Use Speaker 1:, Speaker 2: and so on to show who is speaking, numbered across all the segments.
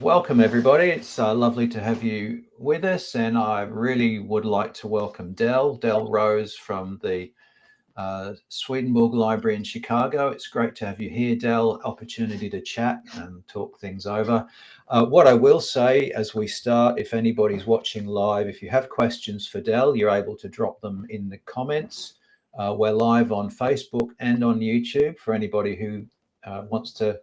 Speaker 1: Welcome, everybody. It's lovely to have you with us, and I really would like to welcome Dell Rose from the Swedenborg Library in Chicago. It's great to have you here, Dell. Opportunity to chat and talk things over. What I will say as we start, if anybody's watching live, if you have questions for Dell, you're able to drop them in the comments. We're live on Facebook and on YouTube for anybody who wants to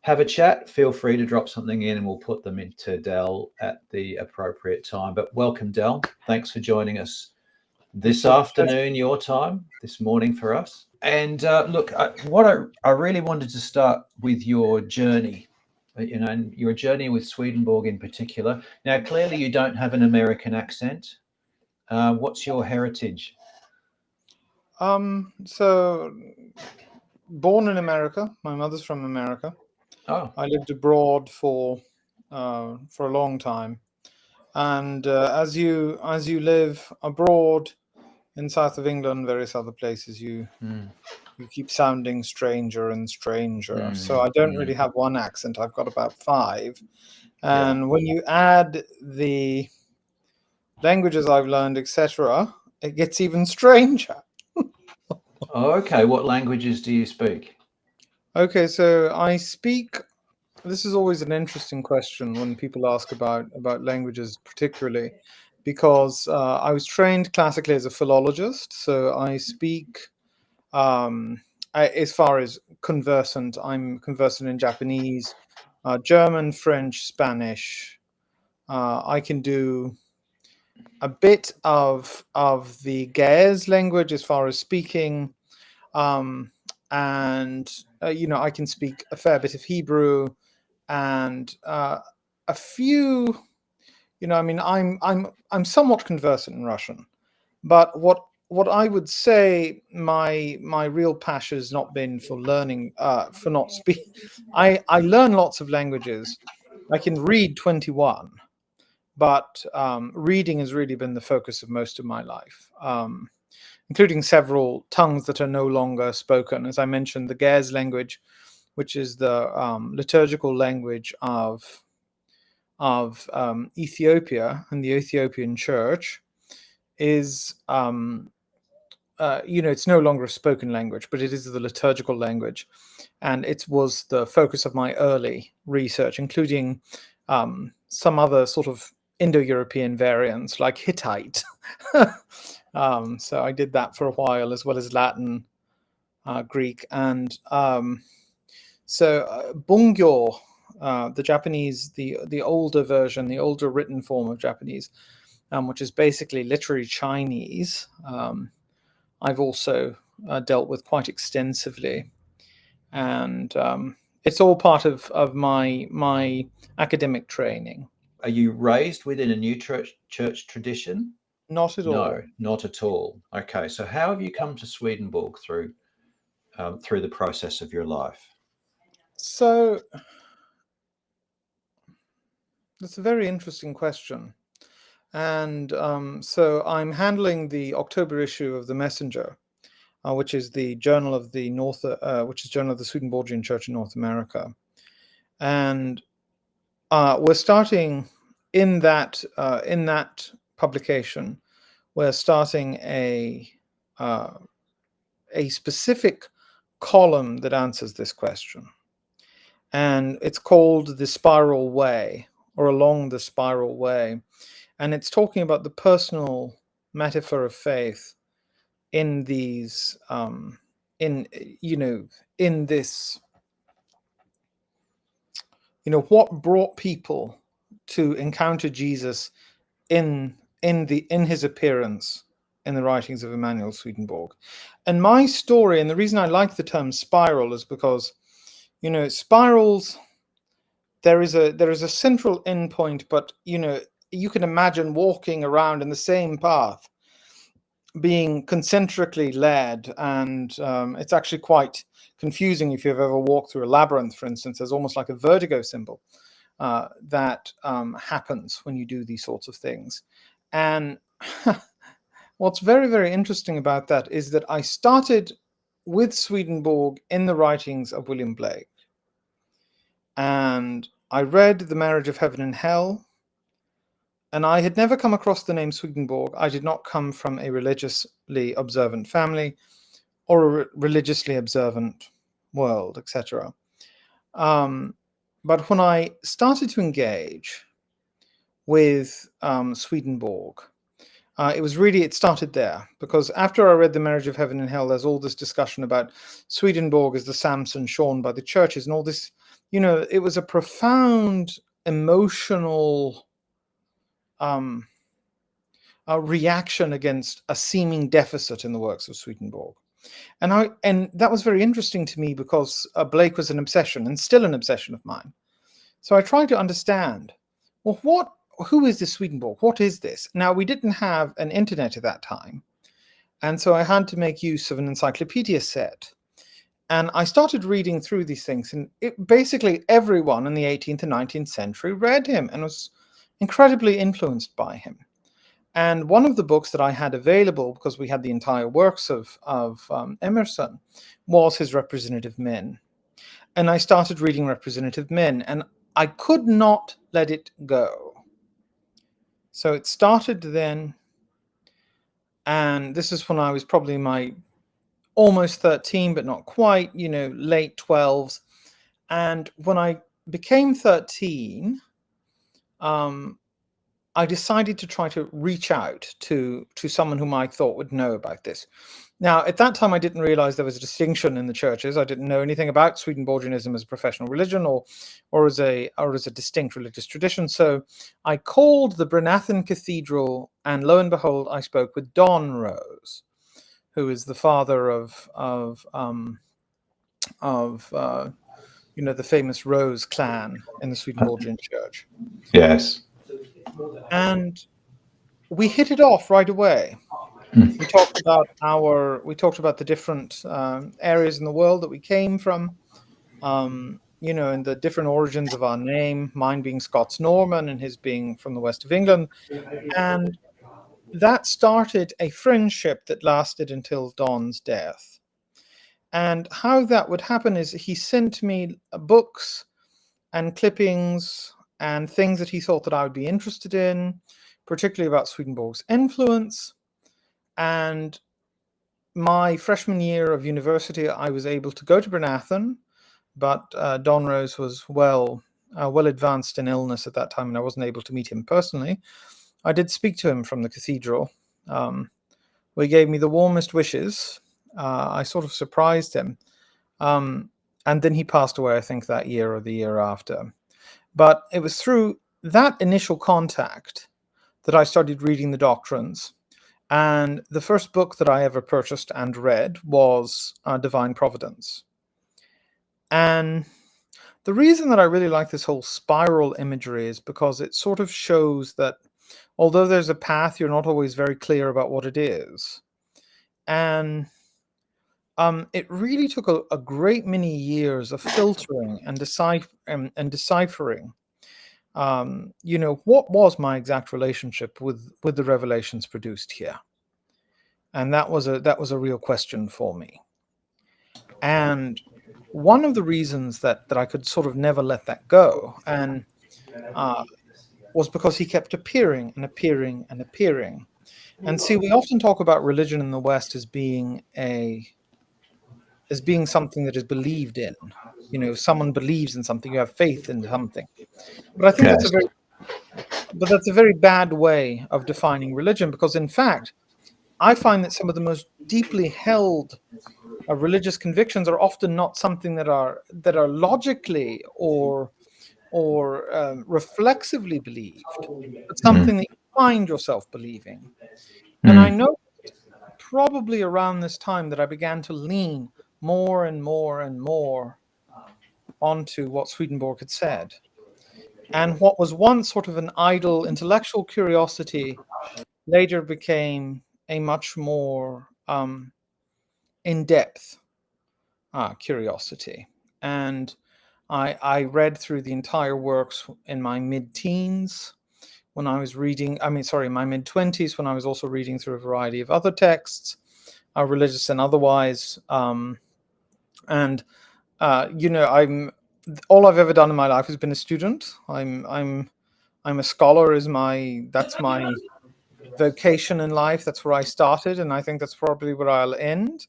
Speaker 1: have a chat. Feel free to drop something in and we'll put them into Dell at the appropriate time. But welcome, Dell. Thanks for joining us this afternoon, your time, this morning for us. And look, what I really wanted to start with your journey, and your journey with Swedenborg in particular. Now, clearly, you don't have an American accent. What's your heritage?
Speaker 2: So born in America. My mother's from America.
Speaker 1: Oh,
Speaker 2: I lived abroad for a long time, and as you live abroad in south of England, various other places, you keep sounding stranger and stranger. So I don't really have one accent. I've got about five, and when you add the languages I've learned, etc., it gets even stranger.
Speaker 1: Okay. What languages do you speak?
Speaker 2: Okay, so I speak. This is always an interesting question when people ask about languages, particularly because I was trained classically as a philologist, so I speak. As far as conversant, I'm conversant in Japanese, German, French, Spanish. I can do a bit of the Gaez language as far as speaking, and I can speak a fair bit of Hebrew and a few. I mean, I'm somewhat conversant in Russian, but what I would say my real passion has not been for learning, for not speak. I learn lots of languages. I can read 21, but reading has really been the focus of most of my life, including several tongues that are no longer spoken. As I mentioned, the Gaez language, which is the liturgical language of Ethiopia and the Ethiopian Church, is it's no longer a spoken language, but it is the liturgical language, and it was the focus of my early research, including some other sort of Indo-European variants like Hittite. So I did that for a while, as well as Latin, Greek, and Bungyo, the Japanese, the older version, the older written form of Japanese, which is basically literary Chinese. I've also dealt with quite extensively, and it's all part of my academic training.
Speaker 1: Are you raised within a new church tradition?
Speaker 2: Not at
Speaker 1: No,
Speaker 2: all.
Speaker 1: not at all. Okay, so how have you come to Swedenborg through the process of your life?
Speaker 2: So that's a very interesting question. And so I'm handling the October issue of the Messenger, which is the journal of the which is journal of the Swedenborgian Church in North America, and we're starting in that publication. We're starting a specific column that answers this question, and it's called The Spiral Way, or Along the Spiral Way, and it's talking about the personal metaphor of faith in these in this, what brought people to encounter Jesus in his appearance in the writings of Emanuel Swedenborg. And my story, and the reason I like the term spiral, is because spirals, there is a central endpoint, but you can imagine walking around in the same path, being concentrically led, and it's actually quite confusing if you've ever walked through a labyrinth, for instance. There's almost like a vertigo symbol that happens when you do these sorts of things. And what's very, very interesting about that is that I started with Swedenborg in the writings of William Blake. And I read The Marriage of Heaven and Hell, and I had never come across the name Swedenborg. I did not come from a religiously observant family or a religiously observant world, etc. But when I started to engage with Swedenborg, it started there, because after I read The Marriage of Heaven and Hell, there's all this discussion about Swedenborg as the Samson shorn by the churches and all this. It was a profound emotional reaction against a seeming deficit in the works of Swedenborg. And that was very interesting to me, because Blake was an obsession, and still an obsession of mine. So I tried to understand, well, who is this Swedenborg? What is this? Now, we didn't have an internet at that time, and so I had to make use of an encyclopedia set. And I started reading through these things, and basically everyone in the 18th and 19th century read him and was incredibly influenced by him. And one of the books that I had available, because we had the entire works of Emerson, was his Representative Men. And I started reading Representative Men, and I could not let it go. So it started then, and this is when I was probably almost 13, but not quite, late 12s. And when I became 13, I decided to try to reach out to someone whom I thought would know about this. Now, at that time, I didn't realize there was a distinction in the churches. I didn't know anything about Swedenborgianism as a professional religion or as a distinct religious tradition. So I called the Brynathan Cathedral, and lo and behold, I spoke with Dell Rose, who is the father of the famous Rose clan in the Swedenborgian church.
Speaker 1: Yes.
Speaker 2: And we hit it off right away. We talked about the different areas in the world that we came from, and the different origins of our name, mine being Scots-Norman and his being from the west of England. And that started a friendship that lasted until Don's death. And how that would happen is he sent me books and clippings and things that he thought that I would be interested in, particularly about Swedenborg's influence. And my freshman year of university, I was able to go to Brynathan, but Dell Rose was well advanced in illness at that time, and I wasn't able to meet him personally. I did speak to him from the cathedral. He gave me the warmest wishes. I sort of surprised him. And then he passed away, I think, that year or the year after. But it was through that initial contact that I started reading the doctrines. And the first book that I ever purchased and read was Divine Providence. And the reason that I really like this whole spiral imagery is because it sort of shows that although there's a path, you're not always very clear about what it is. And it really took a great many years of filtering and deciphering. What was my exact relationship with the revelations produced here? And that was a real question for me. And one of the reasons that I could sort of never let that go and was because he kept appearing and appearing and appearing. And see, we often talk about religion in the West as being something that is believed in. If someone believes in something, you have faith in something. But I think that's a very bad way of defining religion, because in fact, I find that some of the most deeply held religious convictions are often not something that are logically or reflexively believed, but something that you find yourself believing. And I know probably around this time that I began to lean more and more and more onto what Swedenborg had said. And what was once sort of an idle intellectual curiosity later became a much more in-depth curiosity. And I read through the entire works in my mid-teens when I was reading, my mid-20s when I was also reading through a variety of other texts, religious and otherwise. I'm all I've ever done in my life has been a student. I'm a scholar. That's my vocation in life. That's where I started, and I think that's probably where I'll end.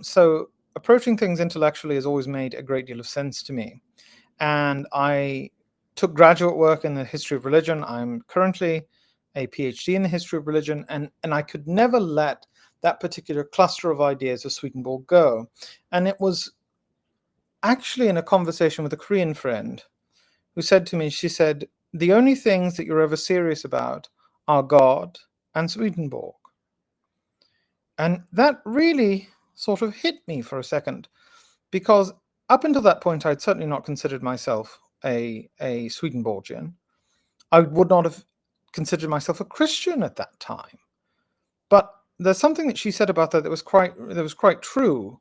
Speaker 2: So approaching things intellectually has always made a great deal of sense to me. And I took graduate work in the history of religion. I'm currently a PhD in the history of religion, and I could never let that particular cluster of ideas of Swedenborg go. And it was actually in a conversation with a Korean friend who said to me, she said, the only things that you're ever serious about are God and Swedenborg. And that really sort of hit me for a second, because up until that point, I'd certainly not considered myself a Swedenborgian. I would not have considered myself a Christian at that time. But there's something that she said about that was quite true.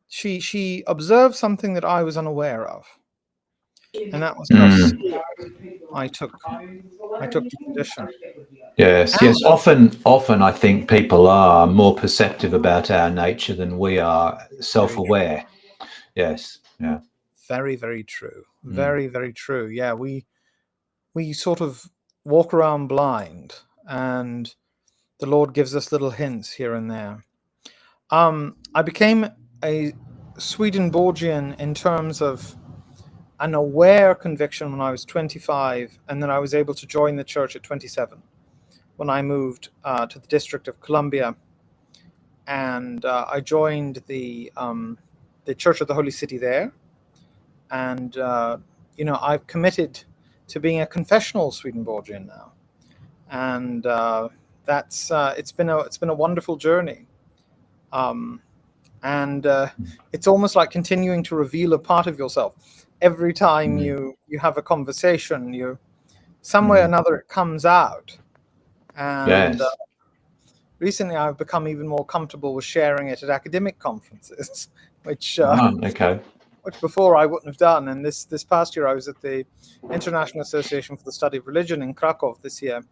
Speaker 2: She observed something that I was unaware of, and that was how seriously I took the tradition.
Speaker 1: Yes, yes. Often I think people are more perceptive about our nature than we are self-aware. Yes, yeah.
Speaker 2: Very, very true. Very, very true. Yeah, we sort of walk around blind, and the Lord gives us little hints here and there. I became a Swedenborgian in terms of an aware conviction when I was 25, and then I was able to join the church at 27 when I moved to the District of Columbia, and I joined the Church of the Holy City there, and I've committed to being a confessional Swedenborgian now, and that's it's been a wonderful journey. And it's almost like continuing to reveal a part of yourself every time you have a conversation. You some way or another it comes out, and
Speaker 1: Yes.
Speaker 2: recently I've become even more comfortable with sharing it at academic conferences, which
Speaker 1: Okay.
Speaker 2: which before I wouldn't have done. And this past year I was at the International Association for the Study of Religion in Krakow this year,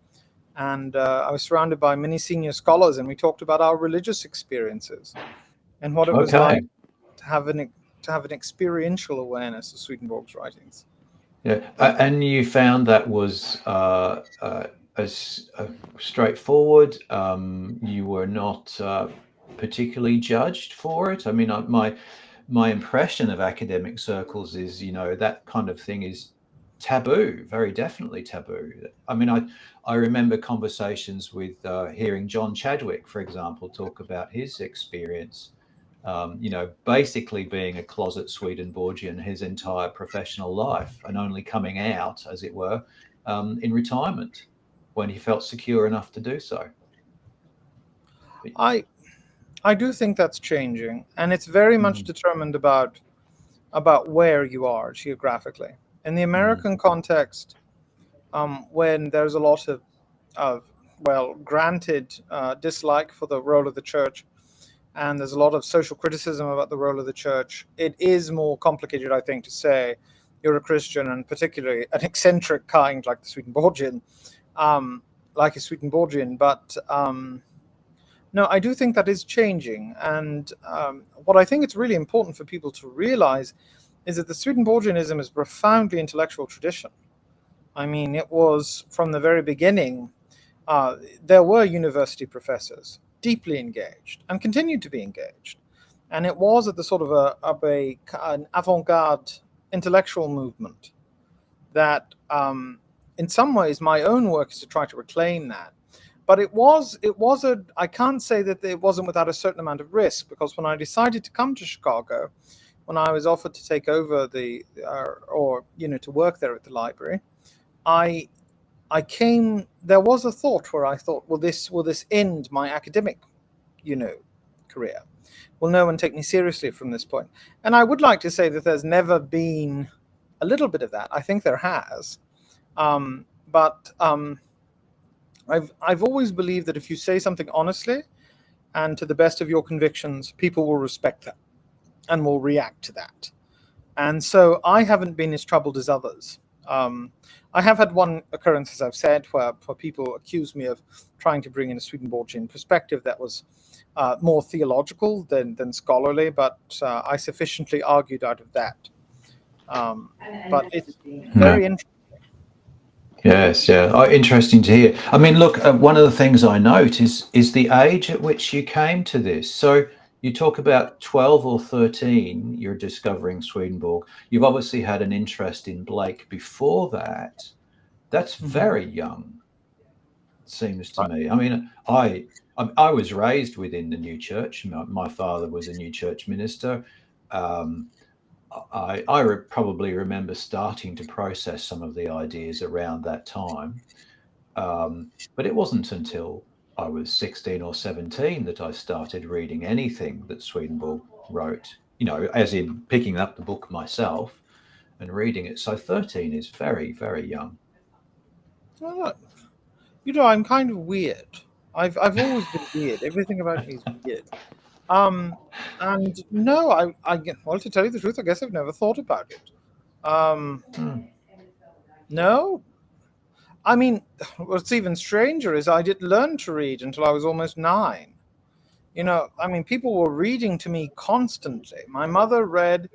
Speaker 2: and I was surrounded by many senior scholars, and we talked about our religious experiences and what it was like to have an experiential awareness of Swedenborg's writings.
Speaker 1: Yeah, and you found that was as straightforward. You were not particularly judged for it. I mean, my impression of academic circles is, that kind of thing is taboo, very definitely taboo. I mean, I remember conversations with hearing John Chadwick, for example, talk about his experience. Basically being a closet Swedenborgian his entire professional life, and only coming out, as it were, in retirement when he felt secure enough to do so.
Speaker 2: I do think that's changing, and it's very much determined about where you are geographically. In the American context, when there's a lot of granted dislike for the role of the church, and there's a lot of social criticism about the role of the church, it is more complicated, I think, to say you're a Christian, and particularly an eccentric kind like the Swedenborgian, But no, I do think that is changing. And what I think it's really important for people to realize is that the Swedenborgianism is a profoundly intellectual tradition. I mean, it was from the very beginning, there were university professors deeply engaged and continued to be engaged. And it was at the sort of an avant-garde intellectual movement that in some ways my own work is to try to reclaim that. But I can't say that it wasn't without a certain amount of risk, because when I decided to come to Chicago, when I was offered to take over to work there at the library, there was a thought where I thought, will this end my academic, career? Will no one take me seriously from this point? And I would like to say that there's never been a little bit of that. I think there has. But I've always believed that if you say something honestly and to the best of your convictions, people will respect that and will react to that. And so I haven't been as troubled as others. I have had one occurrence, as I've said, where people accused me of trying to bring in a Swedenborgian perspective that was more theological than scholarly, but I sufficiently argued out of that. But it's very interesting.
Speaker 1: Yes, yeah. Oh, interesting to hear. I mean, look, one of the things I note is the age at which you came to this. So you talk about 12 or 13, you're discovering Swedenborg. You've obviously had an interest in Blake before that. That's very young, it seems to me. I mean, I was raised within the new church. My father was a new church minister. Um, I probably remember starting to process some of the ideas around that time. But it wasn't until I was 16 or 17 that I started reading anything that Swedenborg wrote, as in picking up the book myself and reading it. So 13 is very, very young.
Speaker 2: Well, I'm kind of weird. I've always been weird. Everything about me is weird. And no, well, to tell you the truth, I guess I've never thought about it. No, I mean, what's even stranger is I didn't learn to read until I was almost 9. I mean, people were reading to me constantly. My mother read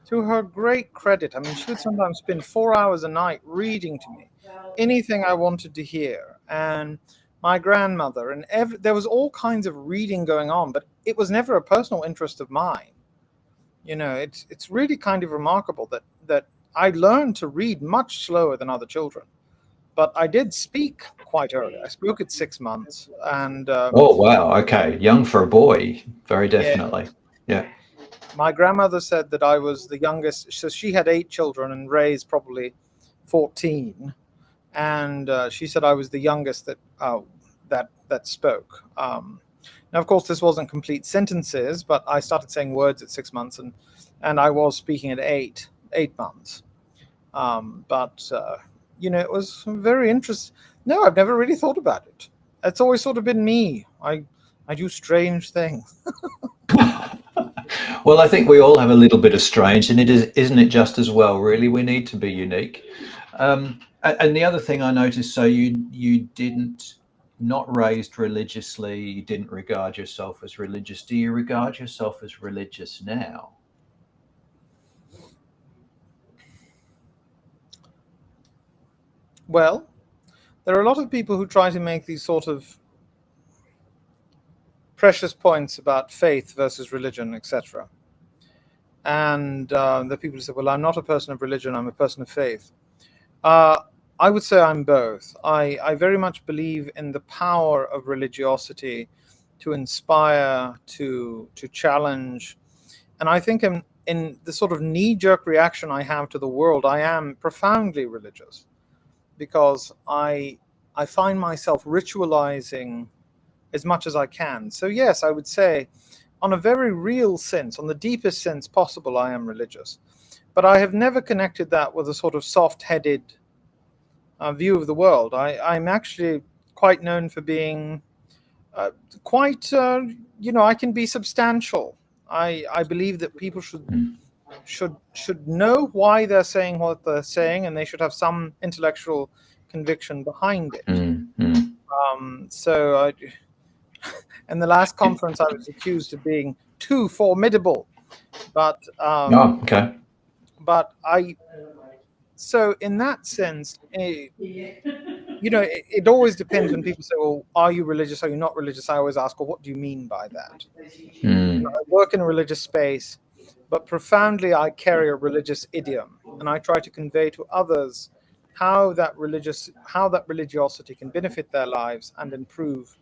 Speaker 2: to her great credit. I mean, she would sometimes spend 4 hours a night reading to me anything I wanted to hear. And my grandmother, and there was all kinds of reading going on, but it was never a personal interest of mine. It's really kind of remarkable that I learned to read much slower than other children. But I did speak quite early. I spoke at 6 months, and
Speaker 1: Oh, wow. Okay. Young for a boy. Very
Speaker 2: yeah,
Speaker 1: definitely. Yeah.
Speaker 2: my grandmother said that I was the youngest. So she had 8 children and raised probably 14, and she said I was the youngest that spoke. Now, of course, this wasn't complete sentences, but I started saying words at 6 months, and I was speaking at 8 months. But it was very interesting. No, I've never really thought about it. It's always sort of been me. I do strange things.
Speaker 1: Well, I think we all have a little bit of strange, and isn't it just as well? Really, we need to be unique. And the other thing I noticed, so you didn't not raised religiously, you didn't regard yourself as religious. Do you regard yourself as religious now?
Speaker 2: Well, there are a lot of people who try to make these sort of precious points about faith versus religion, etc. And the people who say, well, I'm not a person of religion, I'm a person of faith. I would say I'm both. I very much believe in the power of religiosity to inspire, to challenge. And I think in the sort of knee-jerk reaction I have to the world, I am profoundly religious, because I find myself ritualizing as much as I can. So yes, I would say, on a very real sense, on the deepest sense possible, I am religious. But I have never connected that with a sort of soft-headed view of the world. I'm actually quite known for being quite, I can be substantial. I believe that people should know why they're saying what they're saying, and they should have some intellectual conviction behind it. So in the last conference, I was accused of being too formidable, but
Speaker 1: Oh, okay.
Speaker 2: but so in that sense, it always depends when people say, well, are you religious? Are you not religious? I always ask, well, what do you mean by that? I work in a religious space, but profoundly I carry a religious idiom, and I try to convey to others how that religiosity can benefit their lives and improve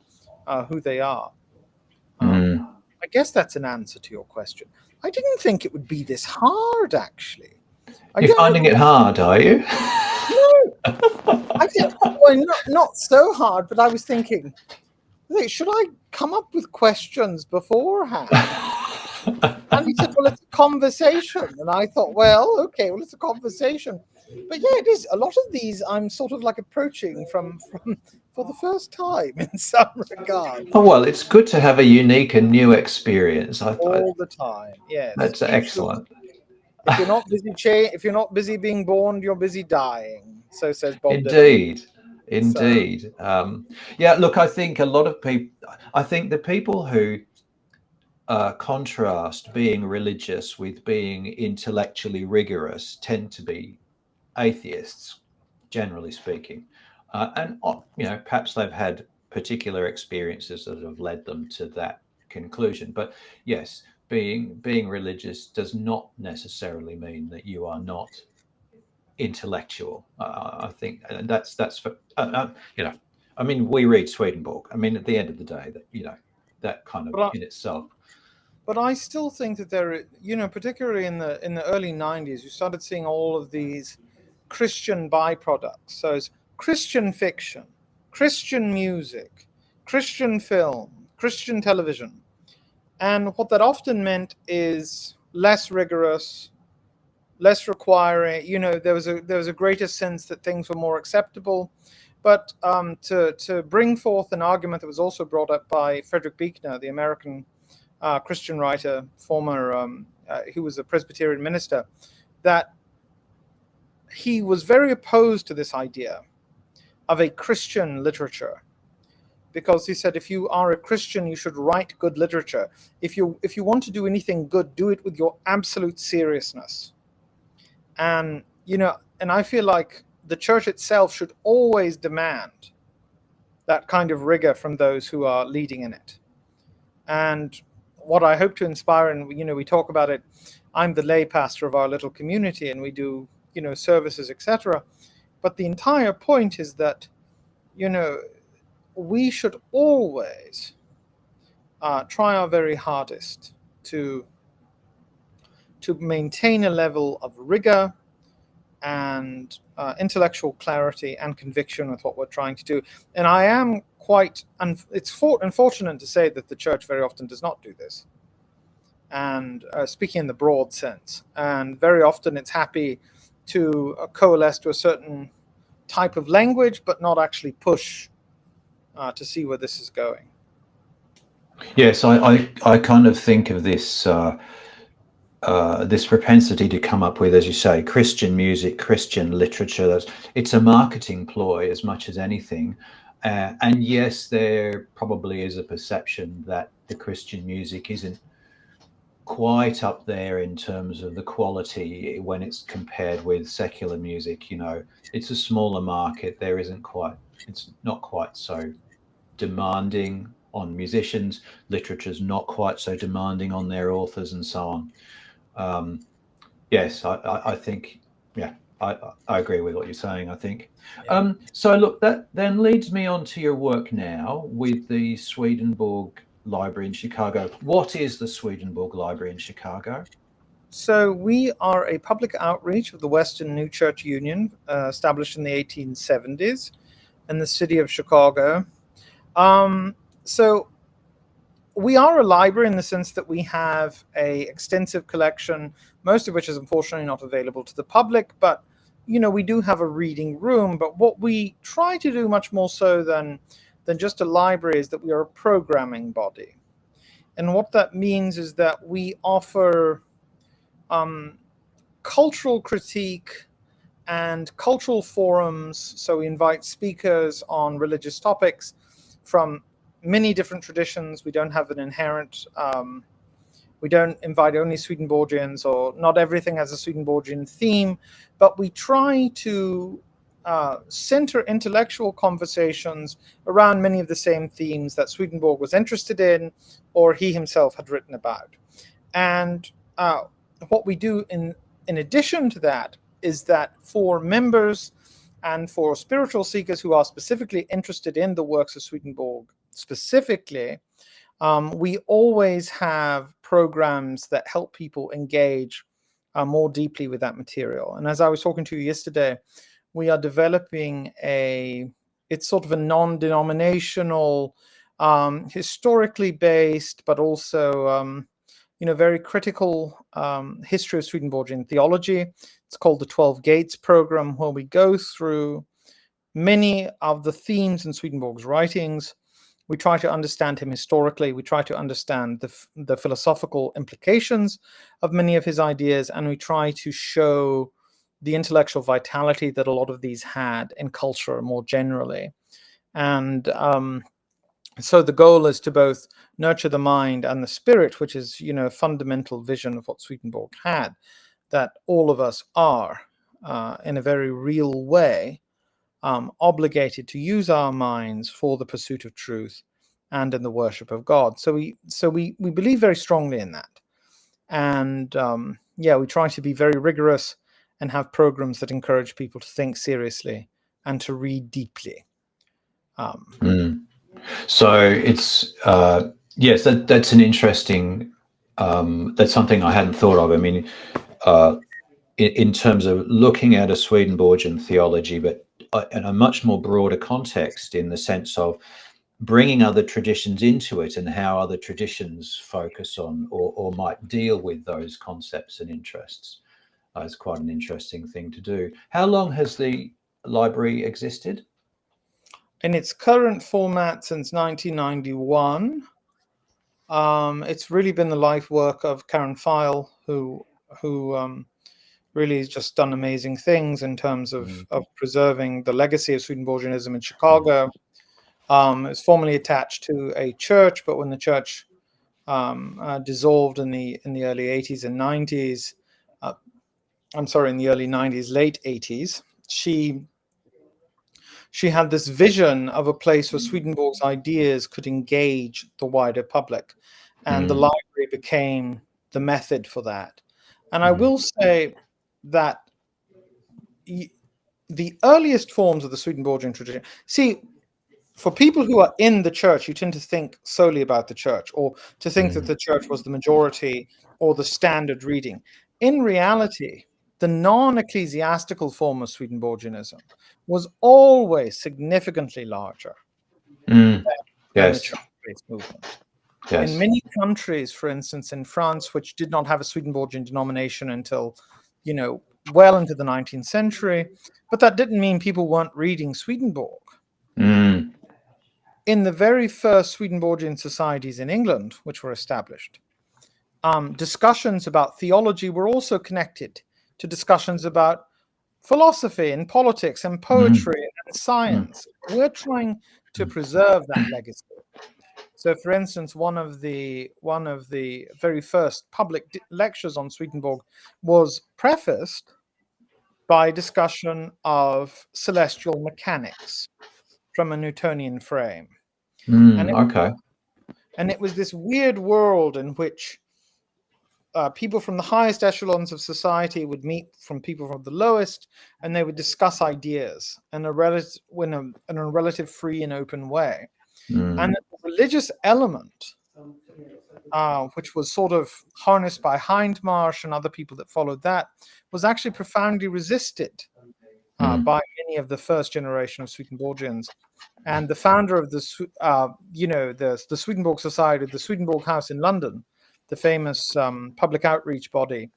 Speaker 2: who they are. I guess that's an answer to your question. I didn't think it would be this hard, actually.
Speaker 1: You're finding it hard, are you?
Speaker 2: No, I think, well, not so hard, but I was thinking, should I come up with questions beforehand? And he said, well, it's a conversation. And I thought, well, okay, well, it's a conversation. But yeah, it is. A lot of these I'm sort of like approaching from for the first time in some regard.
Speaker 1: Oh, well, it's good to have a unique and new experience.
Speaker 2: All the time, yes.
Speaker 1: That's excellent.
Speaker 2: If you're not busy being born, you're busy dying. So says Bob
Speaker 1: Indeed.
Speaker 2: Dylan.
Speaker 1: Indeed. Yeah, look, I think a lot of people, I think the people who contrast being religious with being intellectually rigorous tend to be atheists, generally speaking. And perhaps they've had particular experiences that have led them to that conclusion. But yes, being religious does not necessarily mean that you are not intellectual. I think that's for I mean, we read Swedenborg. I mean, at the end of the day, that kind of in itself.
Speaker 2: But I still think that there, particularly in the early '90s, you started seeing all of these Christian byproducts. So it's Christian fiction, Christian music, Christian film, Christian television, and what that often meant is less rigorous, less requiring. There was a greater sense that things were more acceptable. But to bring forth an argument that was also brought up by Frederick Buechner, the American Christian writer, former who was a Presbyterian minister, that he was very opposed to this idea of a Christian literature, because he said, if you are a Christian, you should write good literature. If you want to do anything good, do it with your absolute seriousness. And and I feel like the church itself should always demand that kind of rigor from those who are leading in it. And what I hope to inspire, and we talk about it, I'm the lay pastor of our little community, and we do services, etc. But the entire point is that we should always try our very hardest to maintain a level of rigor and intellectual clarity and conviction with what we're trying to do. And I am quite, it's unfortunate to say that the church very often does not do this. And speaking in the broad sense, and very often it's happy to coalesce to a certain type of language, but not actually push to see where this is going.
Speaker 1: Yes, I kind of think of this this propensity to come up with, as you say, Christian music, Christian literature. It's a marketing ploy as much as anything. And yes, there probably is a perception that the Christian music isn't quite up there in terms of the quality when it's compared with secular music. It's a smaller market. It's not quite so demanding on musicians. Literature's not quite so demanding on their authors, and so on. Yes, I think, yeah, I agree with what you're saying, I think.
Speaker 2: Yeah.
Speaker 1: So look, that then leads me on to your work now with the Swedenborg Library in Chicago. What is the Swedenborg Library in Chicago?
Speaker 2: So we are a public outreach of the Western New Church Union, established in the 1870s in the city of Chicago. So we are a library in the sense that we have an extensive collection, most of which is unfortunately not available to the public, but we do have a reading room. But what we try to do much more so than just a library is that we are a programming body. And what that means is that we offer cultural critique and cultural forums. So we invite speakers on religious topics from many different traditions. We don't have an inherent, we don't invite only Swedenborgians, or not everything has a Swedenborgian theme, but we try to center intellectual conversations around many of the same themes that Swedenborg was interested in or he himself had written about. And what we do in addition to that is that for members and for spiritual seekers who are specifically interested in the works of Swedenborg specifically, we always have programs that help people engage more deeply with that material. And as I was talking to you yesterday, we are developing it's sort of a non-denominational, historically based, but also very critical history of Swedenborgian theology. It's called the 12 Gates program, where we go through many of the themes in Swedenborg's writings. We try to understand him historically. We try to understand the philosophical implications of many of his ideas, and we try to show the intellectual vitality that a lot of these had in culture more generally. And So the goal is to both nurture the mind and the spirit, which is, a fundamental vision of what Swedenborg had, that all of us are, in a very real way, obligated to use our minds for the pursuit of truth and in the worship of God. So we believe very strongly in that, and we try to be very rigorous and have programs that encourage people to think seriously and to read deeply.
Speaker 1: So it's yes, that's an interesting. That's something I hadn't thought of. I mean, in terms of looking at a Swedenborgian theology, but in a much more broader context, in the sense of bringing other traditions into it and how other traditions focus on or might deal with those concepts and interests. It's quite an interesting thing to do. How long has the library existed?
Speaker 2: In its current format since 1991. It's really been the life work of Karen Feil, who really has just done amazing things in terms of preserving the legacy of Swedenborgianism in Chicago. It's formerly attached to a church, but when the church dissolved in the early 80s and 90s, in the early 90s, late 80s, she had this vision of a place where Swedenborg's ideas could engage the wider public, and the library became the method for that. And I will say that the earliest forms of the Swedenborgian tradition, see, for people who are in the church, you tend to think solely about the church, or to think that the church was the majority or the standard reading. In reality, the non-ecclesiastical form of Swedenborgianism was always significantly larger than the
Speaker 1: Yes.
Speaker 2: church-based movement.
Speaker 1: Yes.
Speaker 2: In many countries, for instance, in France, which did not have a Swedenborgian denomination until, well into the 19th century, but that didn't mean people weren't reading Swedenborg. In the very first Swedenborgian societies in England, which were established, discussions about theology were also connected to discussions about philosophy and politics and poetry and science. We're trying to preserve that legacy. So, for instance, one of the very first public lectures on Swedenborg was prefaced by discussion of celestial mechanics from a Newtonian frame.
Speaker 1: Okay.
Speaker 2: And it was this weird world in which people from the highest echelons of society would meet from people from the lowest, and they would discuss ideas in a relative free and open way. And the religious element, which was sort of harnessed by Hindmarsh and other people that followed that, was actually profoundly resisted by many of the first generation of Swedenborgians. And the founder of the Swedenborg Society, the Swedenborg House in London, the famous public outreach body,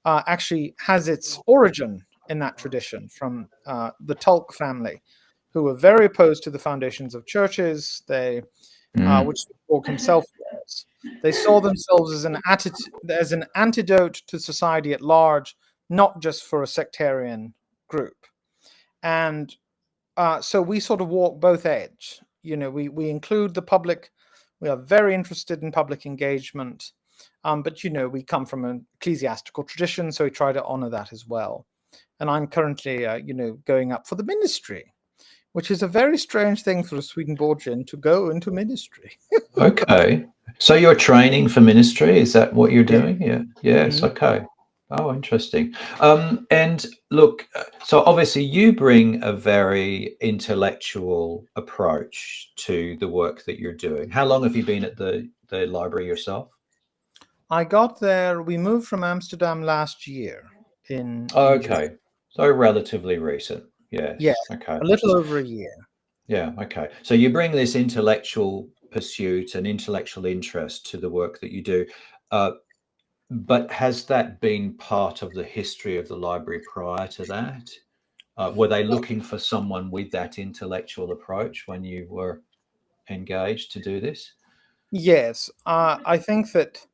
Speaker 2: actually has its origin in that tradition from the Tulk family, who were very opposed to the foundations of churches, which Swedenborg himself was. They saw themselves as an antidote to society at large, not just for a sectarian group. And so we sort of walk both edge. We include the public. We are very interested in public engagement. But, we come from an ecclesiastical tradition, so we try to honor that as well. And I'm currently, going up for the ministry, which is a very strange thing for a Swedenborgian to go into ministry.
Speaker 1: Okay. So you're training for ministry? Is that what you're doing? Yeah. Yes. Okay. Oh, interesting. And look, so obviously you bring a very intellectual approach to the work that you're doing. How long have you been at the library yourself?
Speaker 2: I got there. We moved from Amsterdam last year in June.
Speaker 1: Okay. So relatively recent. Yes.
Speaker 2: Yeah,
Speaker 1: Okay.
Speaker 2: a little over a year.
Speaker 1: Yeah. Okay. So you bring this intellectual pursuit and intellectual interest to the work that you do. But has that been part of the history of the library prior to that? Were they looking for someone with that intellectual approach when you were engaged to do this?
Speaker 2: Yes, I think that.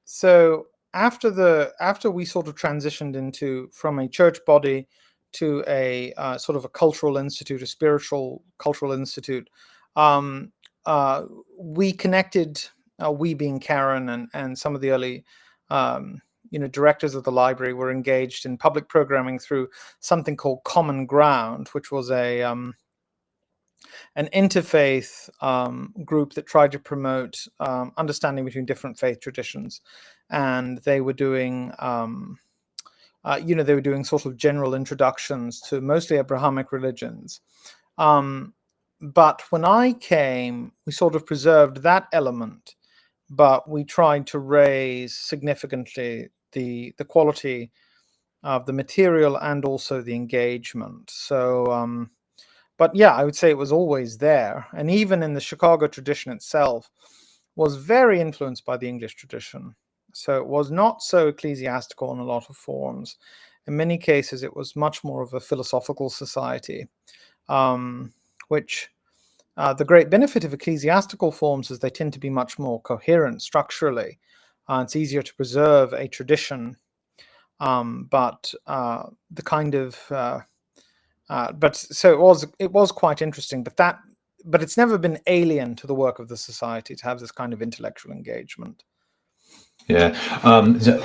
Speaker 2: So after we sort of transitioned from a church body to a sort of a cultural institute, a spiritual cultural institute, we connected, we being Karen and some of the early directors of the library were engaged in public programming through something called Common Ground, which was an interfaith group that tried to promote understanding between different faith traditions, and they were doing sort of general introductions to mostly Abrahamic religions. But when I came, we sort of preserved that element, but we tried to raise significantly the quality of the material and also the engagement. So, but yeah, I would say it was always there. And even in the Chicago tradition itself was very influenced by the English tradition. So it was not so ecclesiastical in a lot of forms. In many cases, it was much more of a philosophical society, which the great benefit of ecclesiastical forms is they tend to be much more coherent structurally. It's easier to preserve a tradition, but the kind of but so it was quite interesting. But it's never been alien to the work of the society to have this kind of intellectual engagement.
Speaker 1: Yeah,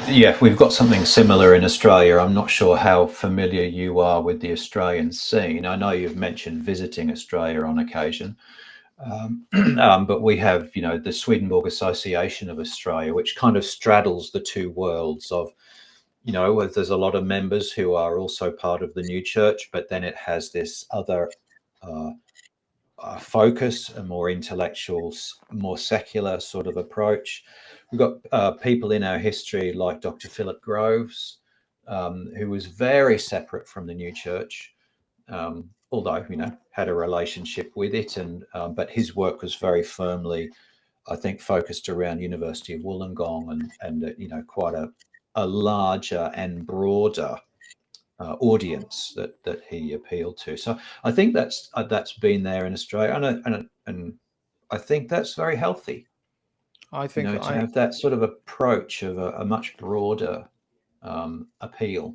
Speaker 1: yeah, we've got something similar in Australia. I'm not sure how familiar you are with the Australian scene. I know you've mentioned visiting Australia on occasion, but we have, the Swedenborg Association of Australia, which kind of straddles the two worlds of, there's a lot of members who are also part of the new church, but then it has this other focus, a more intellectual, more secular sort of approach. We've got people in our history like Dr. Philip Groves, who was very separate from the new church, although had a relationship with it, and but his work was very firmly, I think, focused around University of Wollongong and quite a larger and broader audience that he appealed to. So I think that's been there in Australia, and I think that's very healthy.
Speaker 2: I think
Speaker 1: To have that sort of approach of a much broader appeal.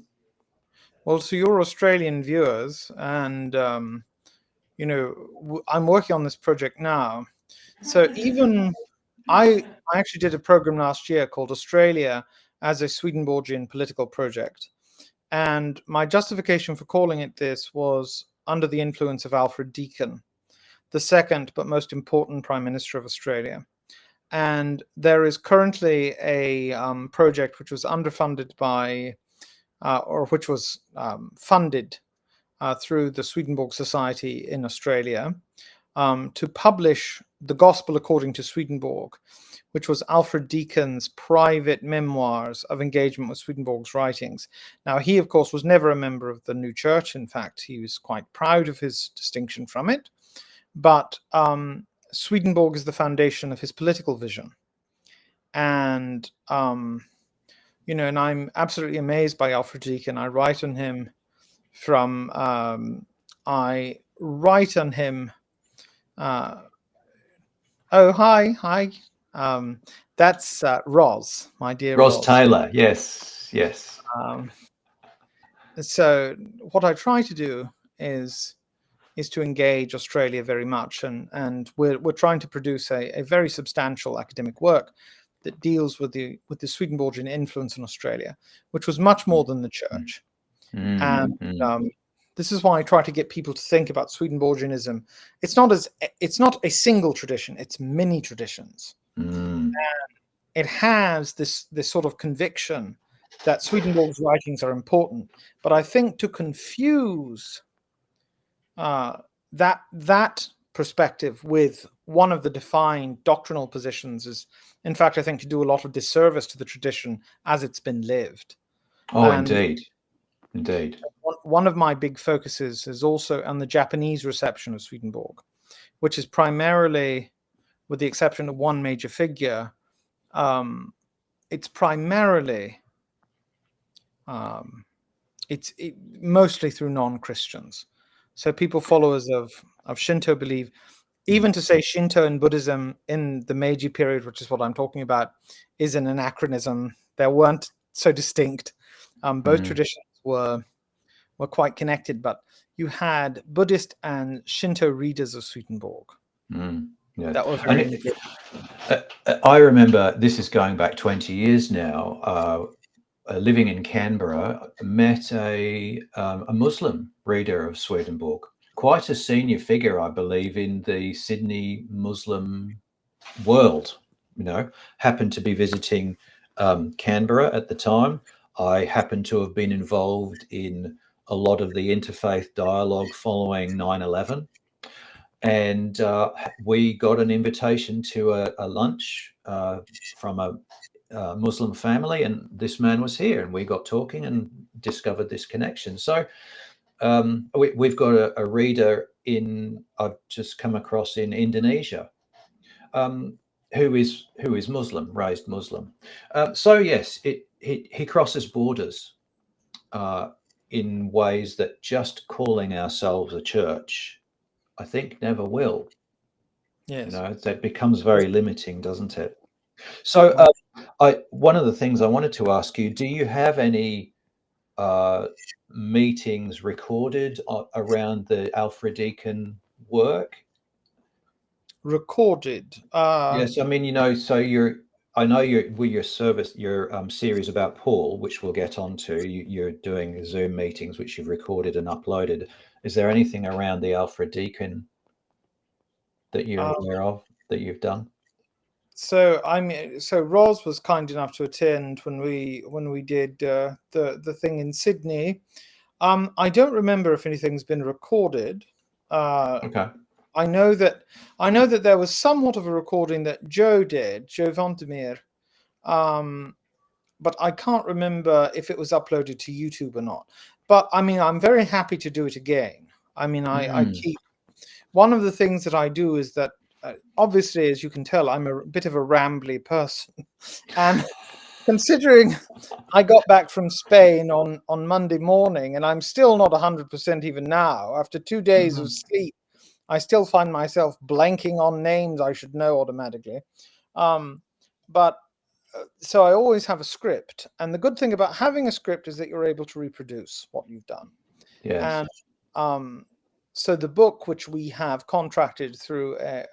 Speaker 2: Well, to your Australian viewers, and I'm working on this project now. So even I actually did a program last year called Australia as a Swedenborgian political project. And my justification for calling it this was under the influence of Alfred Deakin, the second but most important Prime Minister of Australia. And there is currently a project which was underfunded by, or which was funded through the Swedenborg Society in Australia, to publish The Gospel According to Swedenborg, which was Alfred Deakin's private memoirs of engagement with Swedenborg's writings. Now, he, of course, was never a member of the New Church. In fact, he was quite proud of his distinction from it. But Swedenborg is the foundation of his political vision. And, and I'm absolutely amazed by Alfred Deakin. I write on him oh, hi. That's Roz, my dear
Speaker 1: Roz
Speaker 2: Roz.
Speaker 1: Taylor, yes.
Speaker 2: So what I try to do is to engage Australia very much, and we're trying to produce a very substantial academic work that deals with the Swedenborgian influence in Australia, which was much more than the church. And this is why I try to get people to think about Swedenborgianism. It's not a single tradition; it's many traditions. And it has this sort of conviction that Swedenborg's writings are important. But I think to confuse that perspective with one of the defined doctrinal positions is, in fact, I think to do a lot of disservice to the tradition as it's been lived.
Speaker 1: Oh, indeed.
Speaker 2: One of my big focuses is also on the Japanese reception of Swedenborg, which is primarily, with the exception of one major figure, it's primarily mostly through non-Christians. So people followers of Shinto believe, even to say Shinto and Buddhism in the Meiji period, which is what I'm talking about, is an anachronism. They weren't so distinct. Both traditions were quite connected, but you had Buddhist and Shinto readers of Swedenborg.
Speaker 1: Yeah.
Speaker 2: that were
Speaker 1: And
Speaker 2: very engaging.
Speaker 1: I remember, this is going back 20 years now, living in Canberra, met a Muslim reader of Swedenborg, quite a senior figure, I believe, in the Sydney Muslim world. Happened to be visiting Canberra at the time. I happened to have been involved in a lot of the interfaith dialogue following 9/11. And we got an invitation to a lunch from a Muslim family, and this man was here, and we got talking and discovered this connection. So we've got a reader I've just come across in Indonesia, who is Muslim, raised Muslim. So yes, he crosses borders in ways that just calling ourselves a church, I think, never will.
Speaker 2: Yes.
Speaker 1: That becomes very limiting, doesn't it? So one of the things I wanted to ask you, do you have any meetings recorded around the Alfred Deakin work?
Speaker 2: Recorded.
Speaker 1: Yes, I mean, so I know with your series about Paul, which we'll get onto, you're doing Zoom meetings, which you've recorded and uploaded. Is there anything around the Alfred Deakin that you're aware of that you've done?
Speaker 2: So Roz was kind enough to attend when we did the thing in Sydney. I don't remember if anything's been recorded.
Speaker 1: Okay.
Speaker 2: I know that there was somewhat of a recording that Joe did, Joe Vandermeer, but I can't remember if it was uploaded to YouTube or not. But I mean, I'm very happy to do it again. I mean, I keep, one of the things that I do is that obviously, as you can tell, I'm a bit of a rambly person, and considering I got back from Spain on Monday morning, and I'm still not 100% even now. After 2 days of sleep, I still find myself blanking on names I should know automatically. But so I always have a script, and the good thing about having a script is that you're able to reproduce what you've done.
Speaker 1: Yes.
Speaker 2: And so the book, which we have contracted through, I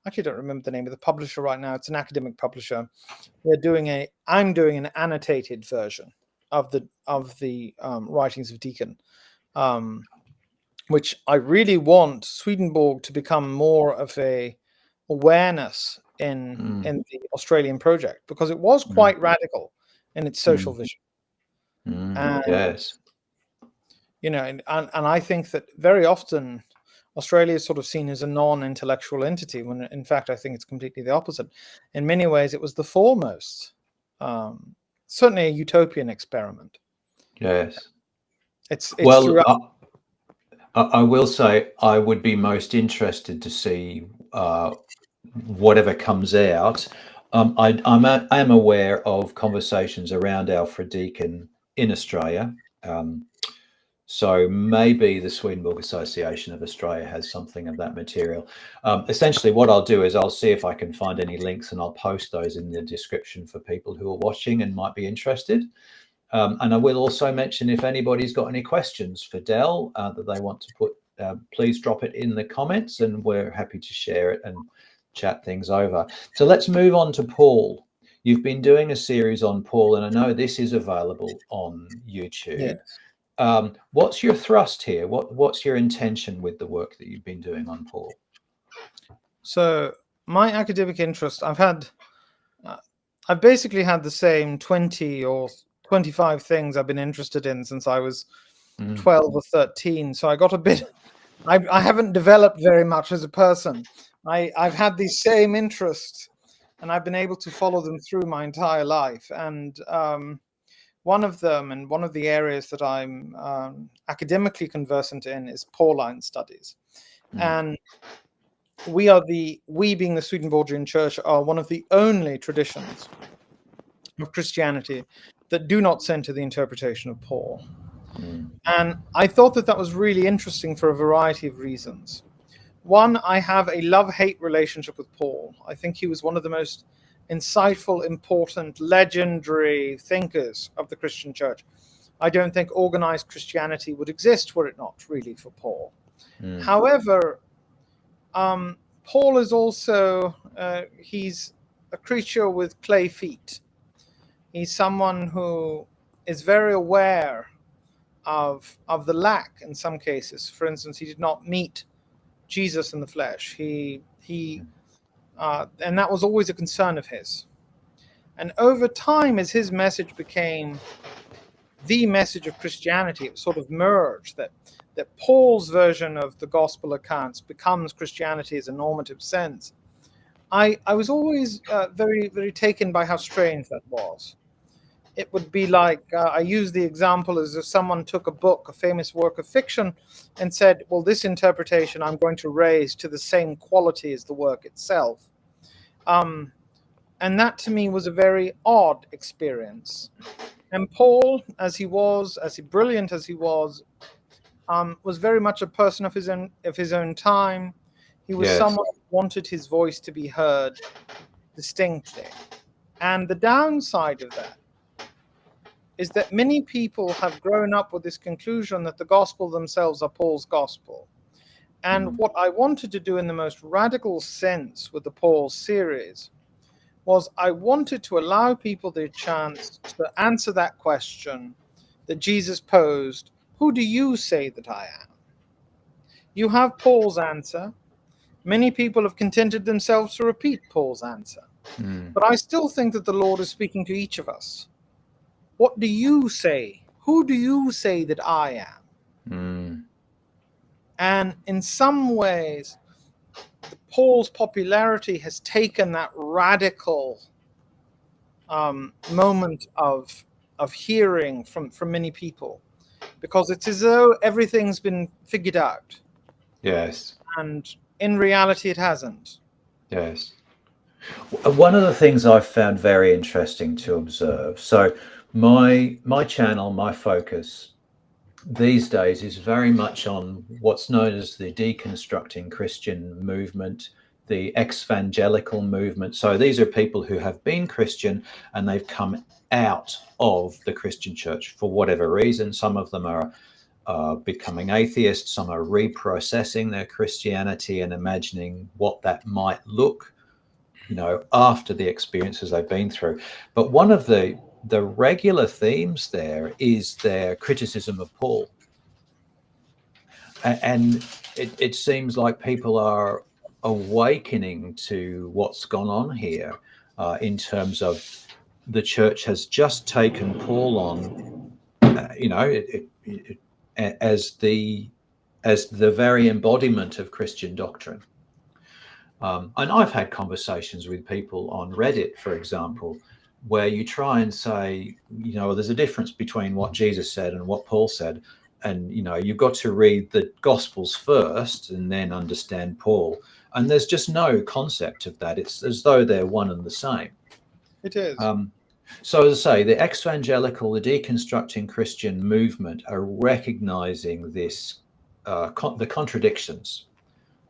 Speaker 2: actually don't remember the name of the publisher right now. It's an academic publisher. I'm doing an annotated version of the writings of Deakin, which I really want Swedenborg to become more of a awareness in the Australian project, because it was quite radical in its social vision. And
Speaker 1: Yes.
Speaker 2: and I think that very often Australia is sort of seen as a non-intellectual entity, when in fact I think it's completely the opposite. In many ways, it was the foremost, certainly a utopian experiment.
Speaker 1: Yes.
Speaker 2: It's
Speaker 1: Well,
Speaker 2: throughout.
Speaker 1: I will say I would be most interested to see whatever comes out. I am aware of conversations around Alfred Deakin in Australia. So maybe the Swedenborg Association of Australia has something of that material. Essentially, what I'll do is I'll see if I can find any links, and I'll post those in the description for people who are watching and might be interested. And I will also mention, if anybody's got any questions for Dell that they want to put, please drop it in the comments, and we're happy to share it and chat things over. So let's move on to Paul. You've been doing a series on Paul, and I know this is available on YouTube.
Speaker 2: Yes.
Speaker 1: What's your thrust here? What's your intention with the work that you've been doing on Paul?
Speaker 2: So my academic interest, I've basically had the same 20 or 25 things I've been interested in since I was 12 or 13. So I got a bit, I haven't developed very much as a person. I've had these same interests, and I've been able to follow them through my entire life. And one of them, and one of the areas that I'm academically conversant in, is Pauline studies. And we being the Swedenborgian Church, are one of the only traditions of Christianity that do not center the interpretation of Paul. And I thought that was really interesting for a variety of reasons. One, I have a love-hate relationship with Paul. I think he was one of the most insightful, important, legendary thinkers of the Christian church. I don't think organized Christianity would exist were it not really for Paul. However, Paul is also, he's a creature with clay feet. He's someone who is very aware of the lack in some cases. For instance, he did not meet Jesus in the flesh. And that was always a concern of his. And over time, as his message became the message of Christianity, it sort of merged that Paul's version of the gospel accounts becomes Christianity as a normative sense. I was always very, very taken by how strange that was. It would be like, I use the example as if someone took a book, a famous work of fiction, and said, well, this interpretation I'm going to raise to the same quality as the work itself. And that to me was a very odd experience. And Paul, as brilliant as he was very much a person of his own time. He was someone who wanted his voice to be heard distinctly. And the downside of that is that many people have grown up with this conclusion that the gospel themselves are Paul's gospel. And what I wanted to do in the most radical sense with the Paul series was I wanted to allow people the chance to answer that question that Jesus posed: who do you say that I am? You have Paul's answer. Many people have contented themselves to repeat Paul's answer. But I still think that the Lord is speaking to each of us. What do you say? Who do you say that I am? And in some ways, Paul's popularity has taken that radical moment of hearing from many people, because it's as though everything's been figured out.
Speaker 1: Yes.
Speaker 2: And in reality, it hasn't.
Speaker 1: Yes. One of the things I've found very interesting to observe, so my channel, my focus these days is very much on what's known as the deconstructing Christian movement, the ex-evangelical movement. So these are people who have been Christian and they've come out of the Christian church for whatever reason. Some of them are becoming atheists, some are reprocessing their Christianity and imagining what that might look, after the experiences they've been through. But one of the regular themes there is their criticism of Paul. And it seems like people are awakening to what's gone on here in terms of the church has just taken Paul on, as the very embodiment of Christian doctrine. And I've had conversations with people on Reddit, for example, where you try and say, there's a difference between what Jesus said and what Paul said. And, you've got to read the Gospels first and then understand Paul. And there's just no concept of that. It's as though they're one and the same.
Speaker 2: It is.
Speaker 1: So as I say, the ex-evangelical, the deconstructing Christian movement are recognizing this, the contradictions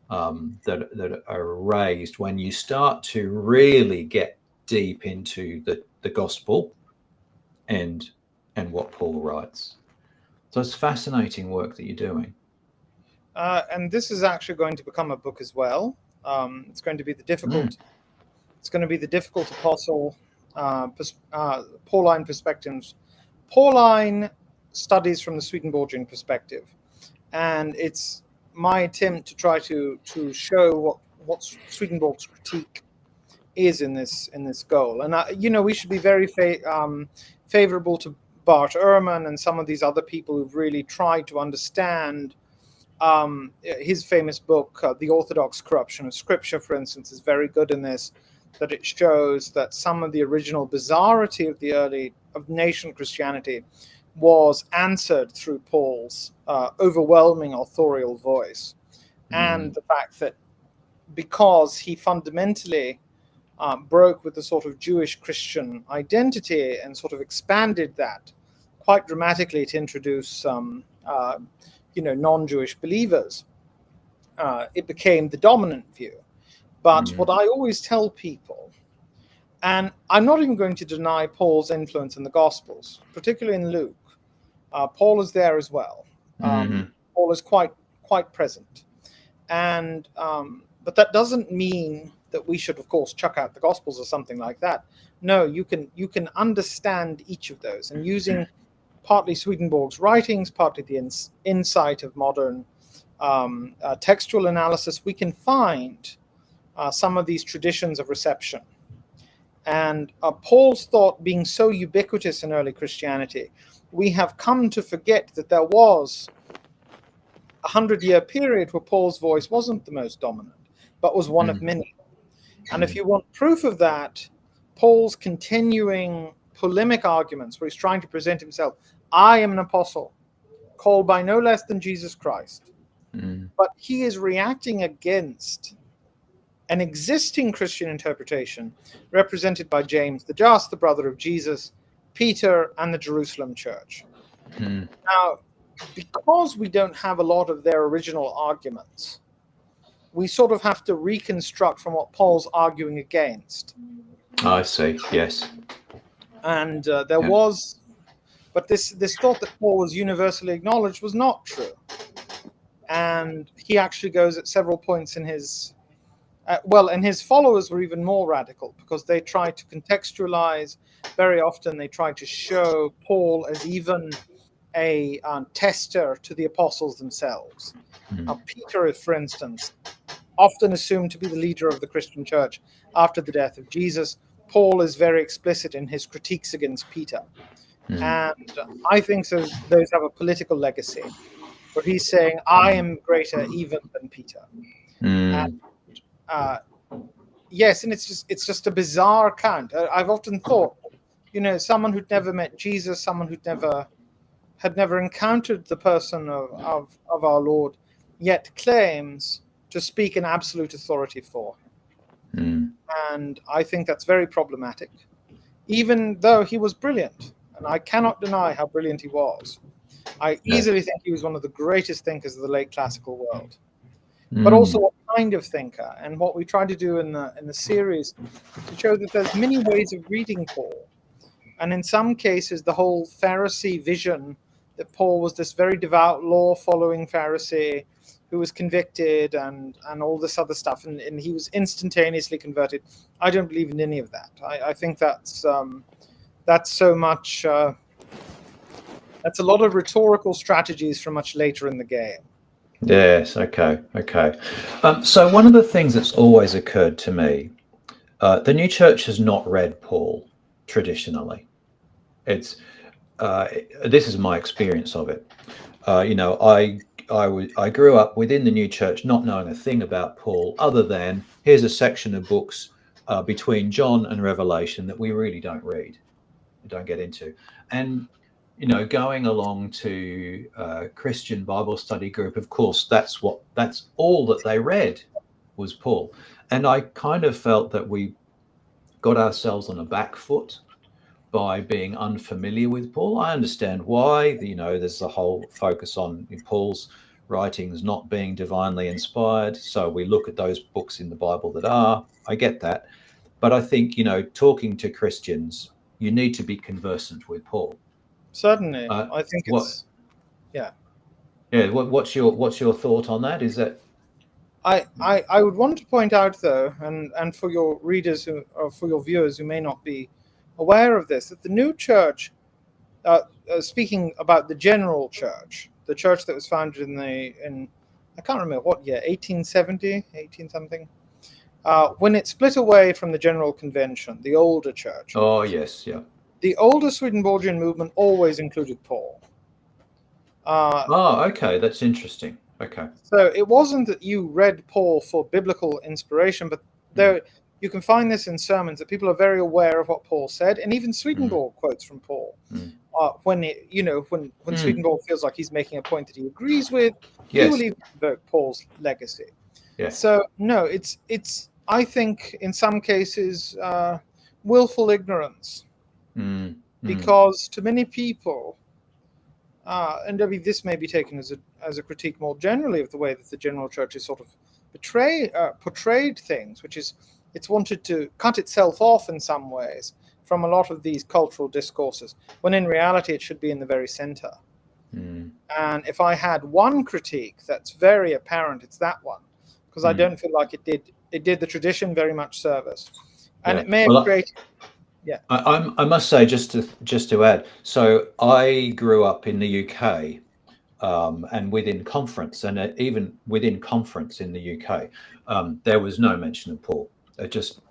Speaker 1: that are raised when you start to really get deep into the gospel and what Paul writes. So it's fascinating work that you're doing.
Speaker 2: And this is actually going to become a book as well. It's going to be the difficult. It's going to be the difficult apostle Pauline perspectives. Pauline studies from the Swedenborgian perspective, and it's my attempt to try to show what Swedenborg's critique is in this goal. And we should be very favorable to Bart Ehrman and some of these other people who've really tried to understand his famous book, The Orthodox Corruption of Scripture, for instance, is very good in this, that it shows that some of the original bizarrity of nation Christianity was answered through Paul's overwhelming authorial voice. And the fact that because he fundamentally broke with the sort of Jewish Christian identity and sort of expanded that quite dramatically to introduce some non-Jewish believers, it became the dominant view. But what I always tell people, and I'm not even going to deny Paul's influence in the Gospels, particularly in Luke. Paul is there as well. Paul is quite present. And but that doesn't mean that we should, of course, chuck out the Gospels or something like that. No, you can understand each of those, and using partly Swedenborg's writings, partly the insight of modern textual analysis, we can find some of these traditions of reception. And Paul's thought being so ubiquitous in early Christianity, we have come to forget that there was a 100-year period where Paul's voice wasn't the most dominant, but was one of many. And if you want proof of that, Paul's continuing polemic arguments, where he's trying to present himself, I am an apostle, called by no less than Jesus Christ. But he is reacting against an existing Christian interpretation represented by James the Just, the brother of Jesus, Peter, and the Jerusalem church. Now, because we don't have a lot of their original arguments, we sort of have to reconstruct from what Paul's arguing against.
Speaker 1: I see, yes.
Speaker 2: And there was, but this thought that Paul was universally acknowledged was not true. And he actually goes at several points in his, and his followers were even more radical, because they tried to contextualize. Very often they tried to show Paul as even a tester to the apostles themselves. Peter is, for instance, often assumed to be the leader of the Christian church after the death of Jesus. Paul is very explicit in his critiques against Peter. And I think those have a political legacy, where he's saying, I am greater even than Peter. And, yes, and it's just a bizarre account. I've often thought, someone who'd never met Jesus, someone who'd had never encountered the person of our Lord, yet claims to speak in absolute authority for him. And I think that's very problematic, even though he was brilliant. And I cannot deny how brilliant he was. I easily think he was one of the greatest thinkers of the late classical world. But also what kind of thinker, and what we try to do in the series to show that there's many ways of reading Paul. And in some cases, the whole Pharisee vision that Paul was this very devout, law-following Pharisee who was convicted and all this other stuff, and he was instantaneously converted. I don't believe in any of that. I think that's so much... that's a lot of rhetorical strategies from much later in the game.
Speaker 1: Yes, okay. So one of the things that's always occurred to me, the new church has not read Paul traditionally. It's this is my experience of it. I grew up within the new church not knowing a thing about Paul, other than here's a section of books between John and Revelation that we really don't read, don't get into. And going along to Christian Bible study group, of course, that's all that they read was Paul. And I kind of felt that we got ourselves on a back foot by being unfamiliar with Paul. I understand why, there's a whole focus on Paul's writings not being divinely inspired. So we look at those books in the Bible that are. I get that. But I think, talking to Christians, you need to be conversant with Paul.
Speaker 2: Certainly. I think it's... Yeah.
Speaker 1: What's your thought on that? Is that...
Speaker 2: I would want to point out, though, and for your readers or for your viewers who may not be aware of this, that the new church, speaking about the general church, the church that was founded in I can't remember what year, 1870, 18 something, when it split away from the General Convention, the older church.
Speaker 1: Oh yes, yeah.
Speaker 2: The older Swedenborgian movement always included Paul.
Speaker 1: Okay, that's interesting. Okay.
Speaker 2: So it wasn't that you read Paul for biblical inspiration, but there you can find this in sermons, that people are very aware of what Paul said, and even Swedenborg quotes from Paul. When Swedenborg feels like he's making a point that he agrees with, he will even invoke Paul's legacy.
Speaker 1: Yes.
Speaker 2: So no, it's I think in some cases willful ignorance, because to many people. And I mean, this may be taken as a critique more generally of the way that the general church is sort of portrayed things, which is it's wanted to cut itself off in some ways from a lot of these cultural discourses, when in reality it should be in the very center. And if I had one critique that's very apparent, it's that one, because I don't feel like it did the tradition very much service, and
Speaker 1: Yeah.
Speaker 2: it may have
Speaker 1: Well,
Speaker 2: created. Yeah.
Speaker 1: I must say, just to add, so I grew up in the UK, and within conference, and even within conference in the UK, there was no mention of Paul. Just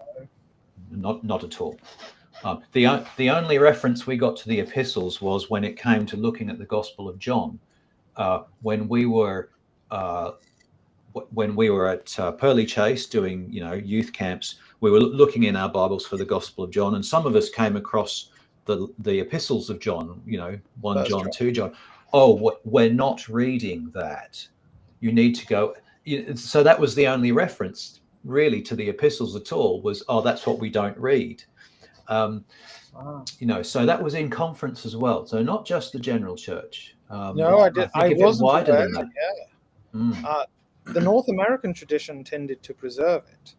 Speaker 1: not at all. The only reference we got to the epistles was when it came to looking at the Gospel of John, when we were at Pearly Chase doing youth camps. We were looking in our Bibles for the Gospel of John, and some of us came across the epistles of John. 1 John, 2 John. Oh, we're not reading that. You need to go. So that was the only reference really to the epistles at all. Was that's what we don't read. So that was in conference as well. So not just the general church.
Speaker 2: No, I did.
Speaker 1: think
Speaker 2: I
Speaker 1: a bit
Speaker 2: wasn't
Speaker 1: wider
Speaker 2: aware.
Speaker 1: than that.
Speaker 2: Yeah. The North American tradition tended to preserve it.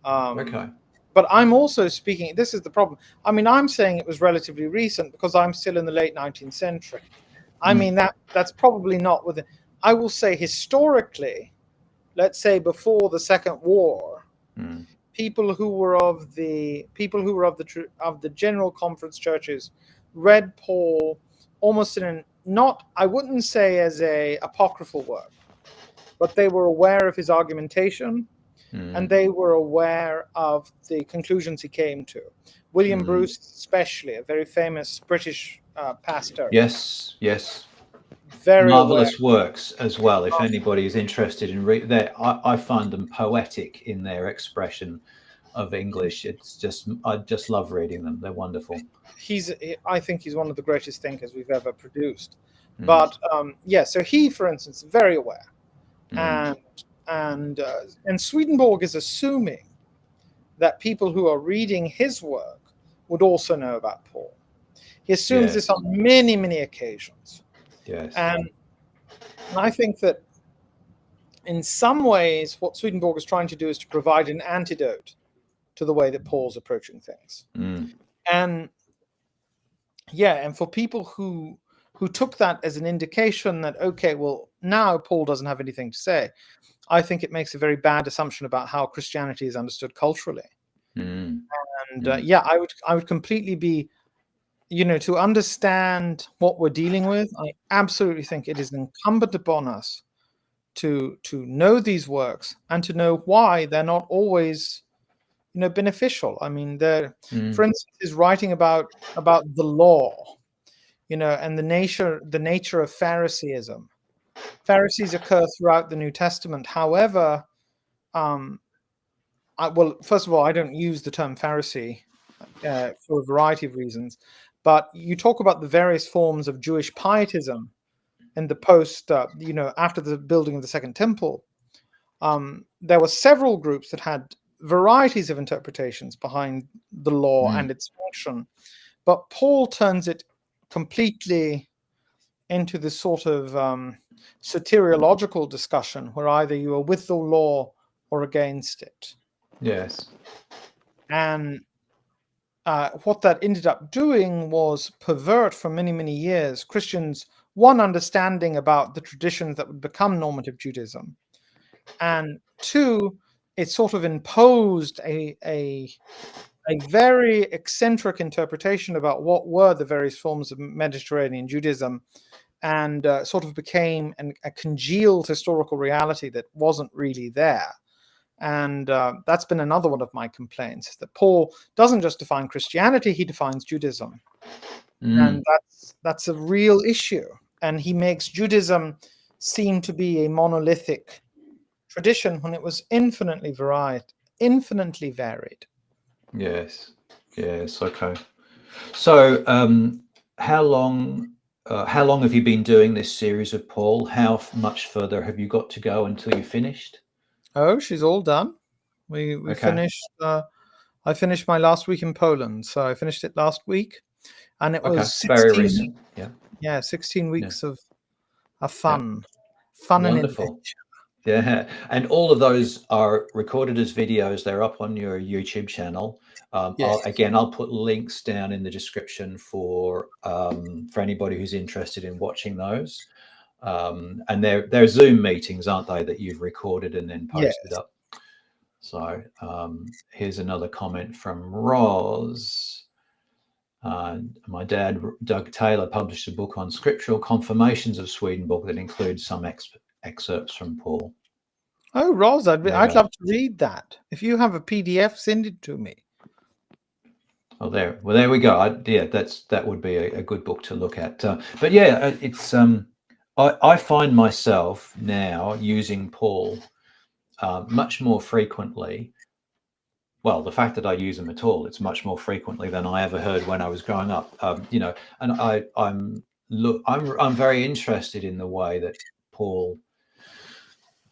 Speaker 1: Okay.
Speaker 2: But I'm also speaking. This is the problem. I mean, I'm saying it was relatively recent because I'm still in the late 19th century. I mean that's probably not within. I will say historically, let's say before the Second War, people who were of the general conference churches read Paul almost in I wouldn't say as a apocryphal work, but they were aware of his argumentation, and they were aware of the conclusions he came to. William Bruce, especially, a very famous British pastor.
Speaker 1: Yes.
Speaker 2: Very
Speaker 1: Marvelous
Speaker 2: aware.
Speaker 1: works as well. If anybody is interested in I find them poetic in their expression of English. I just love reading them. They're wonderful.
Speaker 2: I think he's one of the greatest thinkers we've ever produced. But so he, for instance, is very aware, and Swedenborg is assuming that people who are reading his work would also know about Paul. He assumes this on many, many occasions.
Speaker 1: Yes.
Speaker 2: And I think that in some ways, what Swedenborg is trying to do is to provide an antidote to the way that Paul's approaching things. And for people who took that as an indication that, okay, well, now Paul doesn't have anything to say, I think it makes a very bad assumption about how Christianity is understood culturally. And I would completely be, to understand what we're dealing with, I absolutely think it is incumbent upon us to know these works and to know why they're not always beneficial. I mean, for instance, is writing about the law, and the nature of Phariseeism. Pharisees occur throughout the New Testament. However, first of all, I don't use the term Pharisee for a variety of reasons, but you talk about the various forms of Jewish pietism in the after the building of the Second Temple. There were several groups that had varieties of interpretations behind the law and its function, but Paul turns it completely into this sort of soteriological discussion where either you are with the law or against it.
Speaker 1: Yes.
Speaker 2: And what that ended up doing was pervert for many, many years Christians' one, understanding about the traditions that would become normative Judaism, and two, it sort of imposed a very eccentric interpretation about what were the various forms of Mediterranean Judaism, and sort of became a congealed historical reality that wasn't really there. And that's been another one of my complaints, that Paul doesn't just define Christianity, he defines Judaism. And that's a real issue. And he makes Judaism seem to be a monolithic tradition when it was infinitely varied.
Speaker 1: Yes. Okay. So, how long have you been doing this series of Paul? How much further have you got to go until you finished?
Speaker 2: Oh, she's all done. We finished. I finished my last week in Poland, so I finished it last week, and it was 16,
Speaker 1: very recent.
Speaker 2: 16 weeks of fun,
Speaker 1: Wonderful.
Speaker 2: and adventure.
Speaker 1: Yeah, and all of those are recorded as videos. They're up on your YouTube channel. I'll put links down in the description for anybody who's interested in watching those. And they're Zoom meetings, aren't they, that you've recorded and then posted
Speaker 2: Yes.
Speaker 1: up? So here's another comment from Roz. My dad, Doug Taylor, published a book on scriptural confirmations of Swedenborg that includes some excerpts from Paul.
Speaker 2: Oh, Roz, I'd love to read that. If you have a PDF, send it to me.
Speaker 1: Well, there we go. Yeah, that would be a good book to look at. But yeah, it's I find myself now using Paul much more frequently. Well, the fact that I use them at all, it's much more frequently than I ever heard when I was growing up. And I'm very interested in the way that Paul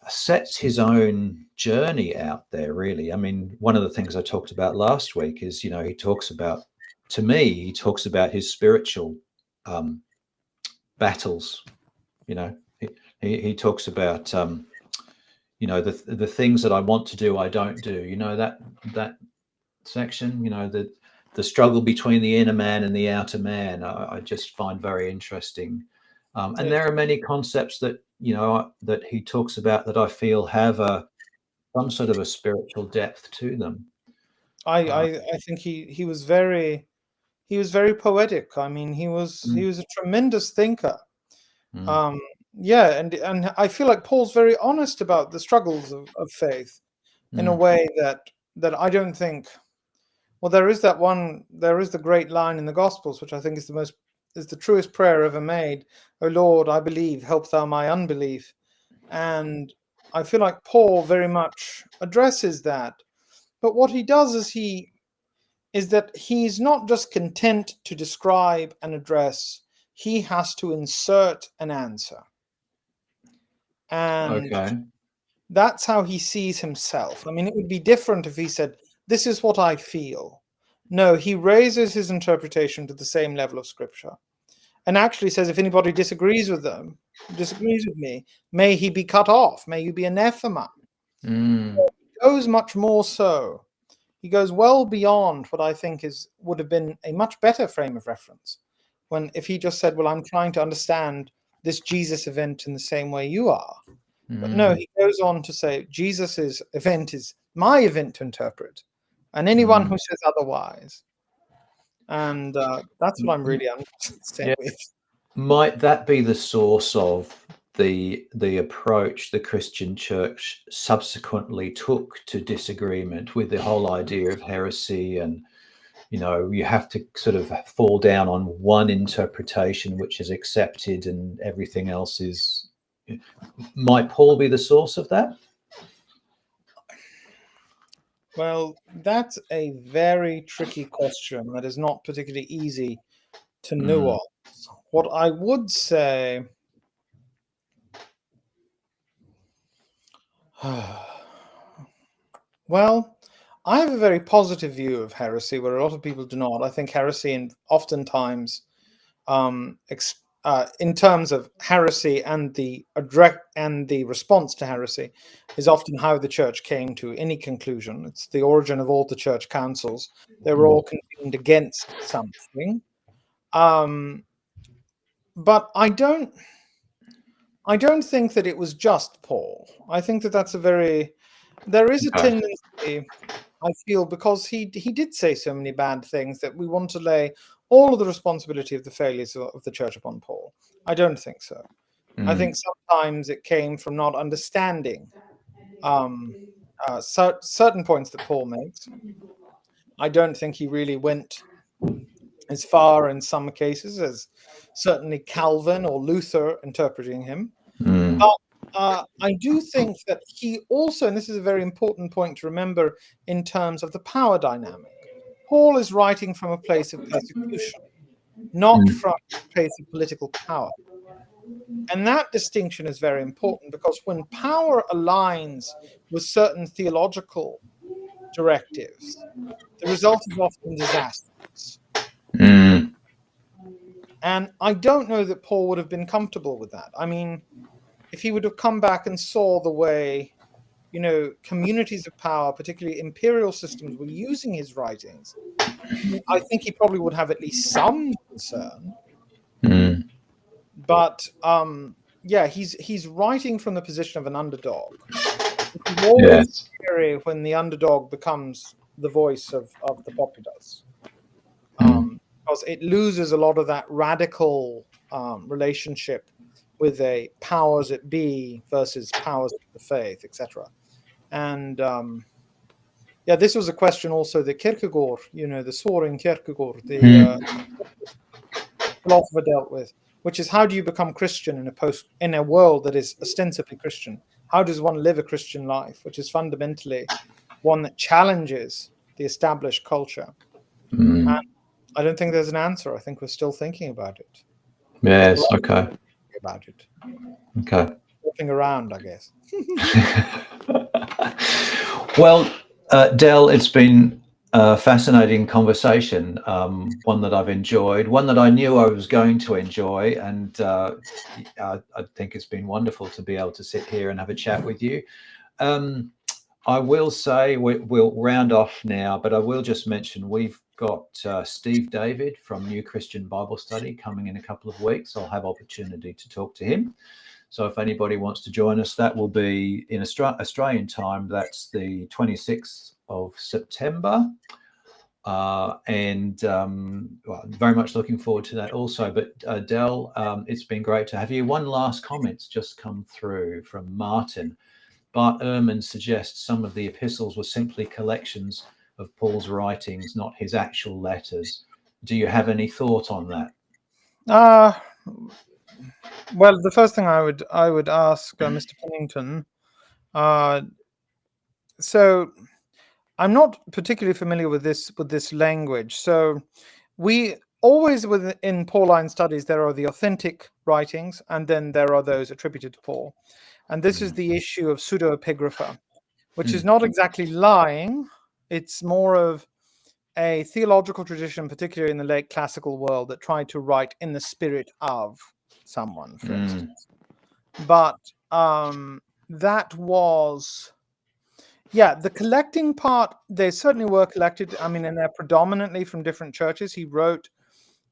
Speaker 1: sets his own journey out there, really. I mean, one of the things I talked about last week is, he talks about his spiritual battles. He talks about the things that I want to do, I don't do. That section, the struggle between the inner man and the outer man, I just find very interesting. And there are many concepts that that he talks about that I feel have some sort of a spiritual depth to them.
Speaker 2: I think he was very poetic. I mean, he was a tremendous thinker. Yeah, and I feel like Paul's very honest about the struggles of faith in a way that I don't think. Well, there is the great line in the Gospels, which I think is the truest prayer ever made. "O Lord, I believe, help thou my unbelief." And I feel like Paul very much addresses that. But what he does is that he's not just content to describe and address, he has to insert an answer. And that's how he sees himself. I mean, it would be different if he said, "This is what I feel." No, he raises his interpretation to the same level of Scripture, and actually says, if anybody disagrees with me, may he be cut off, may you be anathema. He goes much more so. He goes well beyond what I think would have been a much better frame of reference. If he just said, "Well, I'm trying to understand this Jesus event in the same way you are." But no, he goes on to say, Jesus's event is my event to interpret, and anyone who says otherwise. And that's what I'm really upset with.
Speaker 1: Might that be the source of the approach the Christian church subsequently took to disagreement with the whole idea of heresy? And you have to sort of fall down on one interpretation which is accepted and everything else is. Might Paul be the source of that?
Speaker 2: Well, that's a very tricky question that is not particularly easy to nuance. What I would say, well, I have a very positive view of heresy, where a lot of people do not. I think heresy, oftentimes, in terms of heresy and the response to heresy, is often how the church came to any conclusion. It's the origin of all the church councils. They were all convened against something. But I don't think that it was just Paul. I think that there is a tendency, I feel, because he did say so many bad things, that we want to lay all of the responsibility of the failures of the church upon Paul. I don't think so. I think sometimes it came from not understanding certain points that Paul makes. I don't think he really went as far in some cases as certainly Calvin or Luther interpreting him. But I do think that he also, and this is a very important point to remember in terms of the power dynamic, Paul is writing from a place of persecution, not from a place of political power. And that distinction is very important, because when power aligns with certain theological directives, the result is often disastrous. And I don't know that Paul would have been comfortable with that. I mean, if he would have come back and saw the way, communities of power, particularly imperial systems, were using his writings, I think he probably would have at least some concern. But yeah, he's writing from the position of an underdog. It's always scary when the underdog becomes the voice of the populace, because it loses a lot of that radical relationship with a powers that be versus powers of the faith, etc. And yeah, this was a question also that Kierkegaard, the Soren Kierkegaard, the philosopher, dealt with, which is how do you become Christian in a world that is ostensibly Christian? How does one live a Christian life, which is fundamentally one that challenges the established culture? And I don't think there's an answer. I think we're still thinking about it.
Speaker 1: Yes. Okay.
Speaker 2: About it.
Speaker 1: Okay.
Speaker 2: Looking around, I guess.
Speaker 1: Well, Dell, it's been a fascinating conversation, one that I've enjoyed, one that I knew I was going to enjoy, and I think it's been wonderful to be able to sit here and have a chat with you. I will say we'll round off now, but I will just mention we've got Steve David from New Christian Bible Study coming in a couple of weeks. I'll have opportunity to talk to him. So if anybody wants to join us, that will be in Australian time. That's the 26th of September. And well, very much looking forward to that also. But Dell, it's been great to have you. One last comment's just come through from Martin. Bart Ehrman suggests some of the epistles were simply collections of Paul's writings, not his actual letters. Do you have any thought on that?
Speaker 2: Well, the first thing I would ask Mr. Pennington. So I'm not particularly familiar with this language. So we always within Pauline studies there are the authentic writings, and then there are those attributed to Paul. And this is the issue of pseudepigrapha, which is not exactly lying. It's more of a theological tradition, particularly in the late classical world, that tried to write in the spirit of someone, for instance. But that was, yeah, the collecting part, they certainly were collected. I mean, and they're predominantly from different churches. He wrote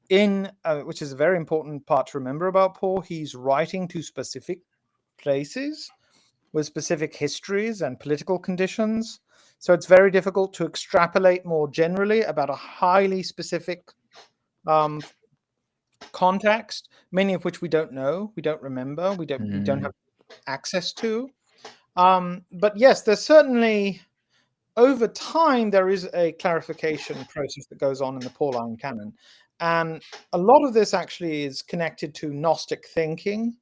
Speaker 2: in, which is a very important part to remember about Paul, he's writing to specific places with specific histories and political conditions. So it's very difficult to extrapolate more generally about a highly specific context, many of which we don't know, we don't remember, we don't have access to. But yes, there's certainly, over time, there is a clarification process that goes on in the Pauline canon. And a lot of this actually is connected to Gnostic thinking,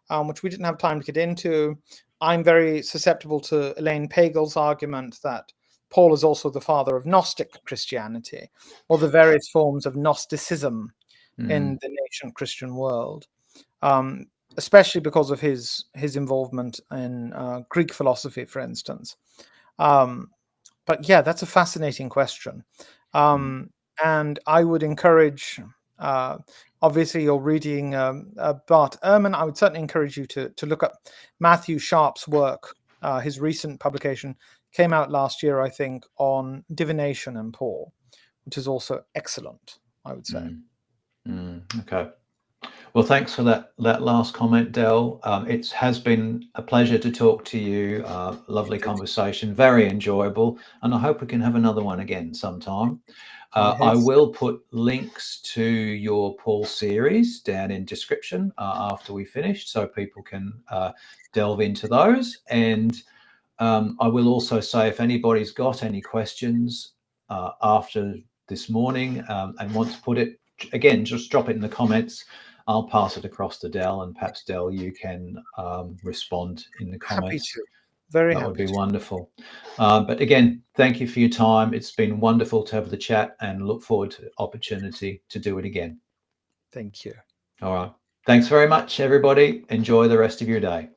Speaker 2: which we didn't have time to get into. I'm very susceptible to Elaine Pagel's argument that Paul is also the father of Gnostic Christianity, or the various forms of Gnosticism in the ancient Christian world, especially because of his involvement in Greek philosophy, for instance. But yeah, that's a fascinating question. And I would encourage, obviously you're reading Bart Ehrman, I would certainly encourage you to look up Matthew Sharp's work. His recent publication came out last year, I think, on divination and Paul, which is also excellent, I would say.
Speaker 1: Okay. Well, thanks for that last comment, Dell. It has been a pleasure to talk to you. Lovely conversation, very enjoyable, and I hope we can have another one again sometime. I will put links to your Paul series down in description after we finish, so people can delve into those. And I will also say, if anybody's got any questions after this morning and want to put it, again, just drop it in the comments. I'll pass it across to Dell, and perhaps Dell, you can respond in the comments.
Speaker 2: Happy to. Very happy.
Speaker 1: That would be wonderful. But again, thank you for your time. It's been wonderful to have the chat, and look forward to the opportunity to do it again.
Speaker 2: Thank you.
Speaker 1: All right. Thanks very much, everybody. Enjoy the rest of your day.